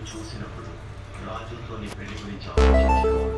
చూసినప్పుడు రాజుతో నీ పెళ్లి గురించి ఆలోచించేవాడు.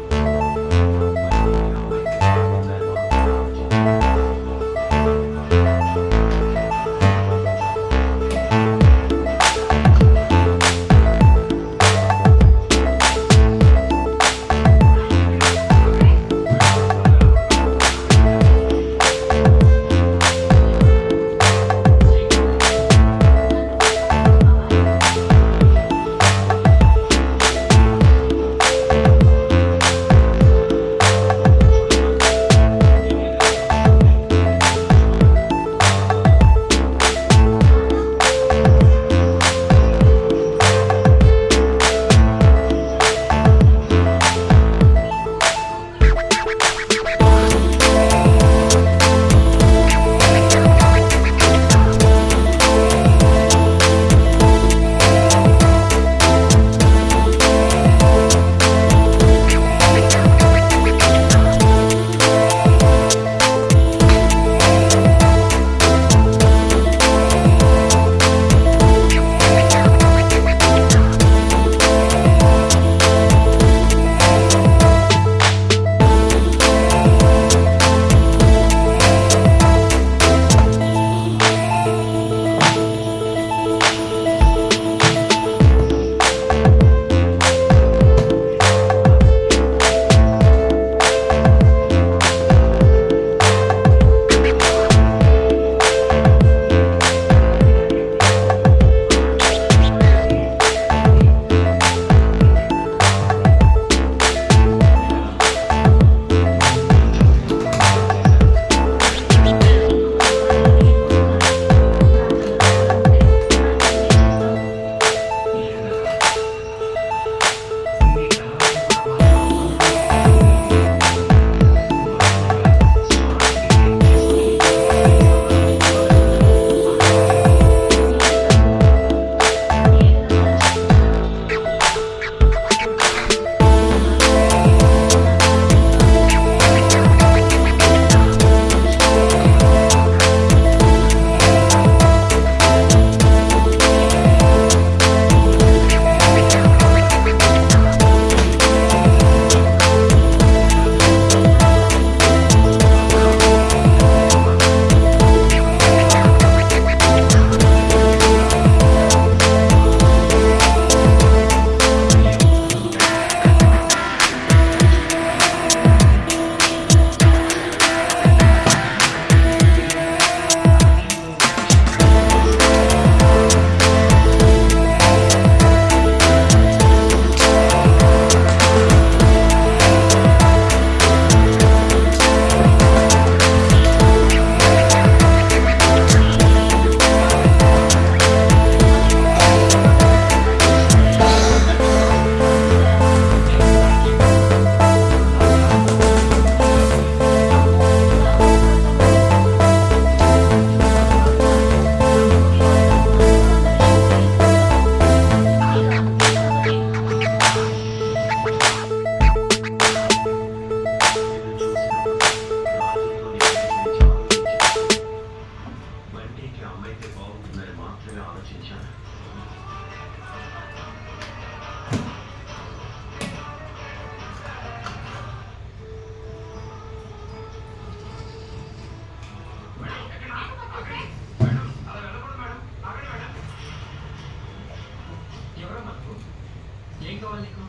ఏం కావాలి నీకు?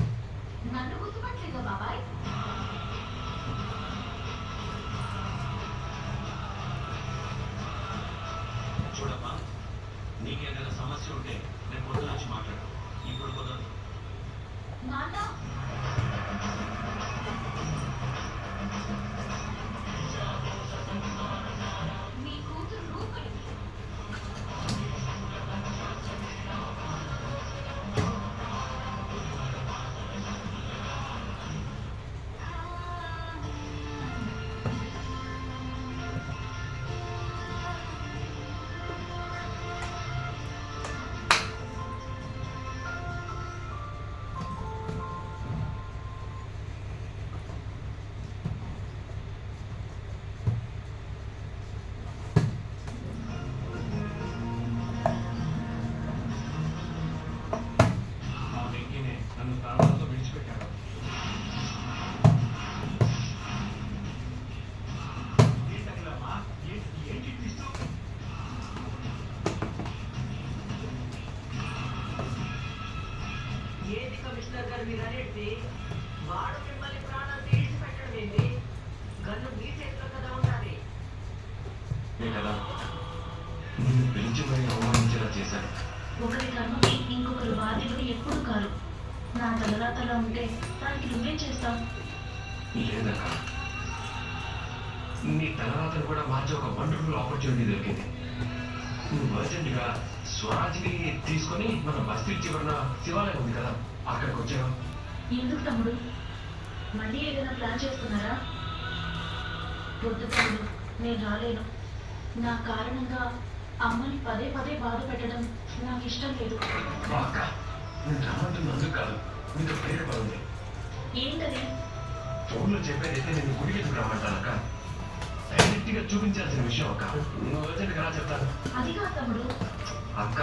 నన్ను గుర్తుపట్టలేదా బాబాయ్? చూడమ్మా, నీకేదైనా సమస్య ఉంటే నేను పొద్దు నుంచి మాట్లాడు. ఇప్పుడు కుదరదు. నాన్న మీ కూతురు రూపడి దగ్గర మీరనేది వాడు మిమ్మల్ని ప్రాణం తీసి పెట్టడం ఏంటి? గన్ను మీ చేతిలో కదా ఉండాలి. ఏ కదా నిన్ను పిలిచి మరీ అవమానించేలా చేశాను. ఒకరి కర్మకి ఇంకొకరు బాధ్యులు ఎప్పుడు కారు. నా తలరాతలా ఉంటే దానికి నువ్వేం చేస్తావు? లేదక్క, నీ తలరాతను కూడా మార్చే ఒక వండర్ఫుల్ ఆపర్చునిటీ దొరికింది. నువ్వు అర్జెంట్గా స్వరాజ్ని తీసుకొని మన బస్తీ చివరన శివాలయం ఉంది కదా, అక్కడికి వచ్చావు. ఎందుకు తమ్ముడు? మళ్ళీ ఏదైనా ప్లాన్ చేస్తున్నారా? వద్దు తమ్ముడు, నేను రాలేను. నా కారణంగా అమ్మని పదే పదే బాధ పెట్టడం నాకు ఇష్టం లేదు. అక్క, నేను రమ్మంటున్నందుకు కాదు, నీతో ప్రేరణ ఉంది. ఏంటది? ఫోన్లో చెప్పేదైతే నేను గుడికి ఎందుకు రమ్మంటానక్క? డైరెక్ట్గా చూపించాల్సిన విషయం అక్క. నువ్వు అర్జెంట్గా రా చెప్తాను. అది కాదు తమ్ముడు. అక్క,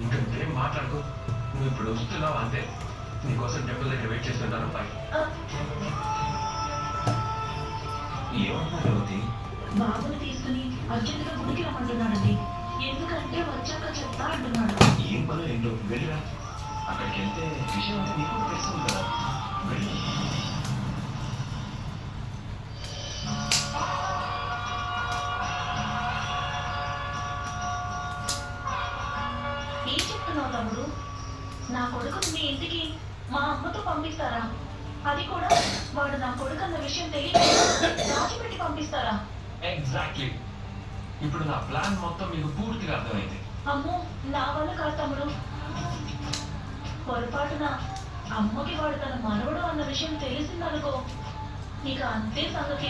ఇంకా నువ్వేం మాట్లాడుకో. నువ్వు ఇప్పుడు వస్తున్నావు అంతే. నీకోసం టెంపుల్ దగ్గర వెయిట్ చేస్తుంటాను. బాయ్. ఆ, ఏమన్నా బాబుని తీసుకుని అర్జెంటుగా గుడికి రమ్మంటున్నాడండి. ఎందుకంటే వచ్చాక చెప్తా అంటున్నాడు. ఏం పని ఏంటో వెళ్ళిరా. అక్కడికి వెళ్తే విషయం అంటే నీకు తెలుస్తుంది కదా. వెళ్ళి ఏం చెప్తున్నావు తమ్ముడు? నా కొడుకుని మీ ఇంటికి మా అమ్మతో పంపిస్తారా? అది కూడా వాడు నా కొడుకు అన్న విషయం తెలియదు దాచిపెట్టి పంపిస్తారా? ఎగ్జాక్ట్లీ. ఇప్పుడు నా ప్లాన్ మొత్తం మీకు పూర్తిగా అర్థమైంది. అమ్మో, నా వల్ల కాదు తమ్ముడు. పొరపాటున అమ్మకి వాడు తన మనవడు అన్న విషయం తెలిసిందనుకో, ఇక అంతే సంగతి.